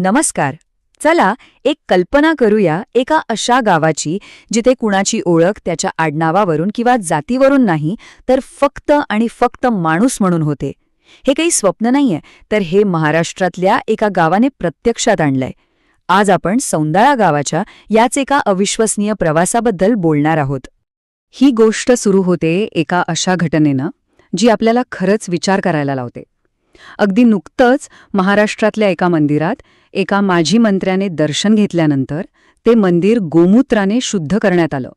नमस्कार. चला एक कल्पना करूया एका अशा गावाची जिथे कुणाची ओळख त्याच्या आडनावावरून किंवा जातीवरून नाही तर फक्त आणि फक्त माणूस म्हणून होते. हे काही स्वप्न नाहीये, तर हे महाराष्ट्रातल्या एका गावाने प्रत्यक्षात आणलंय. आज आपण सौंदाळा गावाच्या याच एका अविश्वसनीय प्रवासाबद्दल बोलणार आहोत. ही गोष्ट सुरू होते एका अशा घटनेनं जी आपल्याला खरंच विचार करायला लावते. अगदी नुकतंच महाराष्ट्रातल्या एका मंदिरात एका माजी मंत्र्याने दर्शन घेतल्यानंतर ते मंदिर गोमूत्राने शुद्ध करण्यात आलं.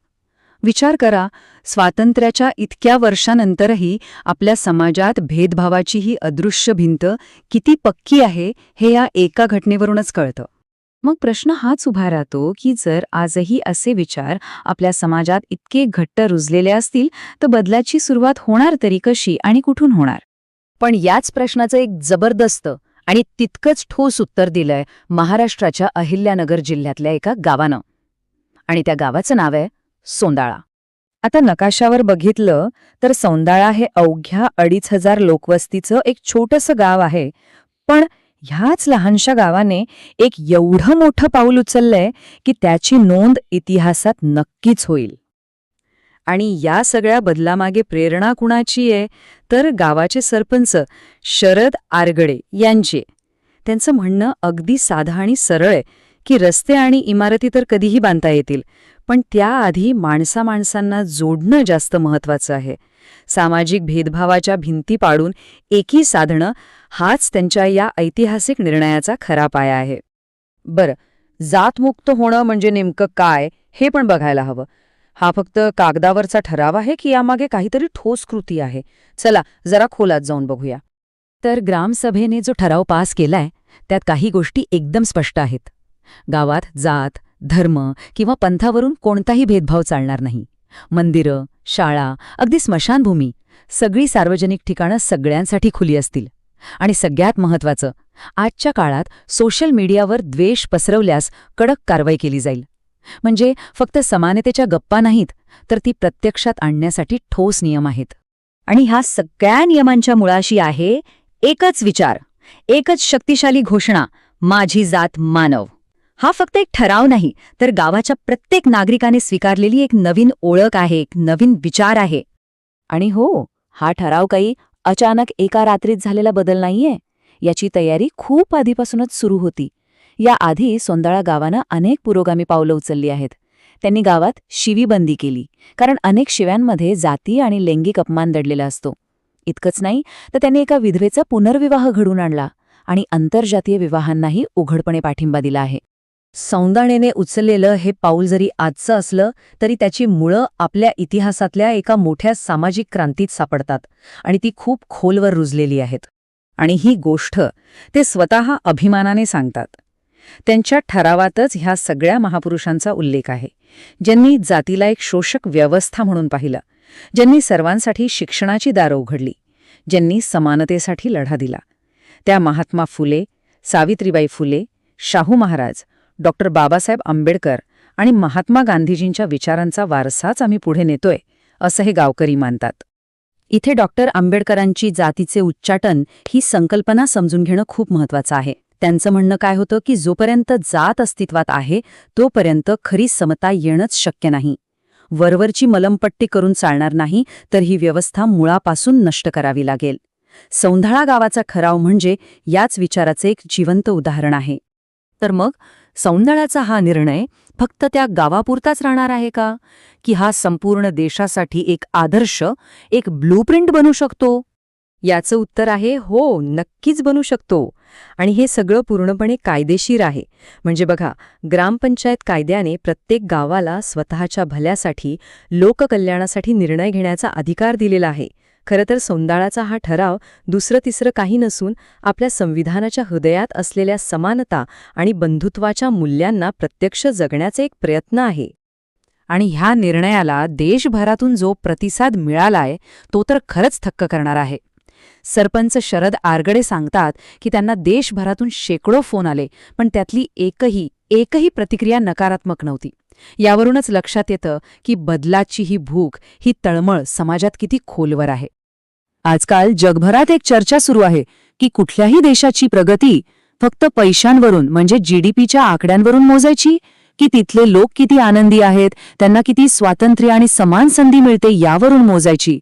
विचार करा, स्वातंत्र्याच्या इतक्या वर्षांनंतरही आपल्या समाजात भेदभावाची ही अदृश्य भिंत किती पक्की आहे हे या एका घटनेवरूनच कळतं. मग प्रश्न हाच उभा राहतो की जर आजही असे विचार आपल्या समाजात इतके घट्ट रुजलेले असतील तर बदलाची सुरुवात होणार तरी कशी आणि कुठून होणार? पण याच प्रश्नाचं एक जबरदस्त आणि तितकंच ठोस उत्तर दिलंय महाराष्ट्राच्या अहिल्यानगर जिल्ह्यातल्या एका गावानं. आणि त्या गावाचं नाव आहे सौंदाळा. आता नकाशावर बघितलं तर सौंदाळा हे अवघ्या 2,500 लोकवस्तीचं एक छोटंसं गाव आहे. पण ह्याच लहानशा गावाने एक एवढं मोठं पाऊल उचललंय की त्याची नोंद इतिहासात नक्कीच होईल. आणि या सगळ्या बदलामागे प्रेरणा कुणाची आहे तर गावाचे सरपंच शरद आरगडे यांची. त्यांचं म्हणणं अगदी साधं आणि सरळ आहे की रस्ते आणि इमारती तर कधीही बांधता येतील, पण त्याआधी माणसामाणसांना जोडणं जास्त महत्वाचं आहे. सामाजिक भेदभावाच्या भिंती पाडून एकी साधणं हाच त्यांच्या या ऐतिहासिक निर्णयाचा खरा पाया आहे. बरं, जातमुक्त होणं म्हणजे नेमकं काय हे पण बघायला हवं. हा फक्त कागदावरचा ठराव आहे की यामागे काहीतरी ठोस कृती आहे? चला जरा खोलात जाऊन बघूया. तर ग्रामसभेने जो ठराव पास केलाय त्यात काही गोष्टी एकदम स्पष्ट आहेत. गावात जात, धर्म किंवा पंथावरून कोणताही भेदभाव चालणार नाही. मंदिरं, शाळा, अगदी स्मशानभूमी, सगळी सार्वजनिक ठिकाणं सगळ्यांसाठी खुली असतील. आणि सगळ्यात महत्त्वाचं, आजच्या काळात सोशल मीडियावर द्वेष पसरवल्यास कडक कारवाई केली जाईल. म्हणजे फक्त समानतेच्या गप्पा नाहीत, तर ती प्रत्यक्षात आणण्यासाठी ठोस नियम आहेत. आणि ह्या सगळ्या नियमांच्या मुळाशी आहे एकच विचार, एकच शक्तिशाली घोषणा, माझी जात मानव. हा फक्त एक ठराव नाही, तर गावाच्या प्रत्येक नागरिकाने स्वीकारलेली एक नवीन ओळख आहे, एक नवीन विचार आहे. आणि हो, हा ठराव काही अचानक एका रात्रीत झालेला बदल नाहीये. याची तयारी खूप आधीपासूनच सुरू होती. याआधी सौंदाळा गावानं अनेक पुरोगामी पावलं उचलली आहेत. त्यांनी गावात शिवीबंदी केली, कारण अनेक शिव्यांमध्ये जाती आणि लैंगिक अपमान दडलेला असतो. इतकंच नाही तर त्यांनी एका विधवेचा पुनर्विवाह घडवून आणला आणि आंतरजातीय विवाहांनाही उघडपणे पाठिंबा दिला आहे. सौंदाळेने उचललेलं हे पाऊल जरी आजचं असलं तरी त्याची मुळं आपल्या इतिहासातल्या एका मोठ्या सामाजिक क्रांतीत सापडतात आणि ती खूप खोलवर रुजलेली आहेत. आणि ही गोष्ट ते स्वतः अभिमानाने सांगतात. त्यांच्या ठरावातच ह्या सगळ्या महापुरुषांचा उल्लेख आहे, ज्यांनी जातीला एक शोषक व्यवस्था म्हणून पाहिलं, ज्यांनी सर्वांसाठी शिक्षणाची दारं उघडली, ज्यांनी समानतेसाठी लढा दिला. त्या महात्मा फुले, सावित्रीबाई फुले, शाहू महाराज, डॉक्टर बाबासाहेब आंबेडकर आणि महात्मा गांधीजींच्या विचारांचा वारसाच आम्ही पुढे नेतोय, असं हे गावकरी मानतात. इथे डॉक्टर आंबेडकरांची जातीचे उच्चाटन ही संकल्पना समजून घेणं खूप महत्वाचं आहे. त्यांचं म्हणणं काय होतं की जोपर्यंत जात अस्तित्वात आहे तोपर्यंत खरी समता येणंच शक्य नाही. वरवरची मलमपट्टी करून चालणार नाही, तर ही व्यवस्था मुळापासून नष्ट करावी लागेल. सौंदाळा गावाचा ठराव म्हणजे याच विचाराचे एक जिवंत उदाहरण आहे. तर मग सौंदाळ्याचा हा निर्णय फक्त त्या गावापुरताच राहणार आहे का, की हा संपूर्ण देशासाठी एक आदर्श, एक ब्लूप्रिंट बनू शकतो? याचं उत्तर आहे हो, नक्कीच बनू शकतो. आणि हे सगळं पूर्णपणे कायदेशीर आहे. म्हणजे बघा, ग्रामपंचायत कायद्याने प्रत्येक गावाला स्वतःच्या भल्यासाठी, लोककल्याणासाठी निर्णय घेण्याचा अधिकार दिलेला आहे. खरं तर सौंदाळाचा हा ठराव दुसरं तिसरं काही नसून आपल्या संविधानाच्या हृदयात असलेल्या समानता आणि बंधुत्वाच्या मूल्यांना प्रत्यक्ष जगण्याचा एक प्रयत्न आहे. आणि ह्या निर्णयाला देशभरातून जो प्रतिसाद मिळालाय तो तर खरंच थक्क करणार आहे. सरपंच शरद आरगडे सांगतात की त्यांना देशभरातून शेकडो फोन आले, पण त्यातली एकही प्रतिक्रिया नकारात्मक नव्हती. यावरूनच लक्षात येतं की बदलाची ही भूक, ही तळमळ समाजात किती खोलवर आहे. आजकाल जगभरात एक चर्चा सुरू आहे की कुठल्याही देशाची प्रगती फक्त पैशांवरून म्हणजे जीडीपीच्या आकड्यांवरून मोजायची, की तिथले लोक किती आनंदी आहेत, त्यांना किती स्वातंत्र्य आणि समान संधी मिळते यावरून मोजायची?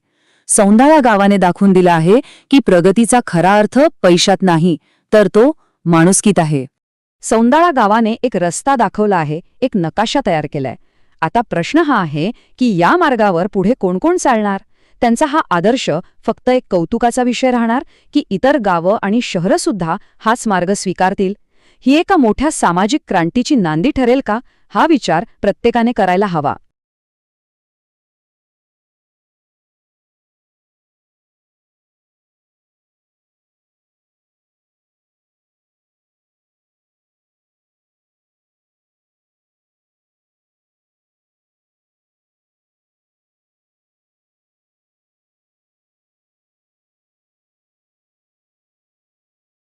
सौंदाळा गावाने दाखवून दिला आहे की प्रगतीचा खरा अर्थ पैशात नाही, तर तो माणुसकीत आहे. सौंदाळा गावाने एक रस्ता दाखवला आहे, एक नकाशा तयार केलाय. आता प्रश्न हा आहे की या मार्गावर पुढे कोण कोण चालणार? त्यांचा हा आदर्श फक्त एक कौतुकाचा विषय राहणार, की इतर गावं आणि शहरं सुद्धा हाच मार्ग स्वीकारतील? ही एका मोठ्या सामाजिक क्रांतीची नांदी ठरेल का? हा विचार प्रत्येकाने करायला हवा.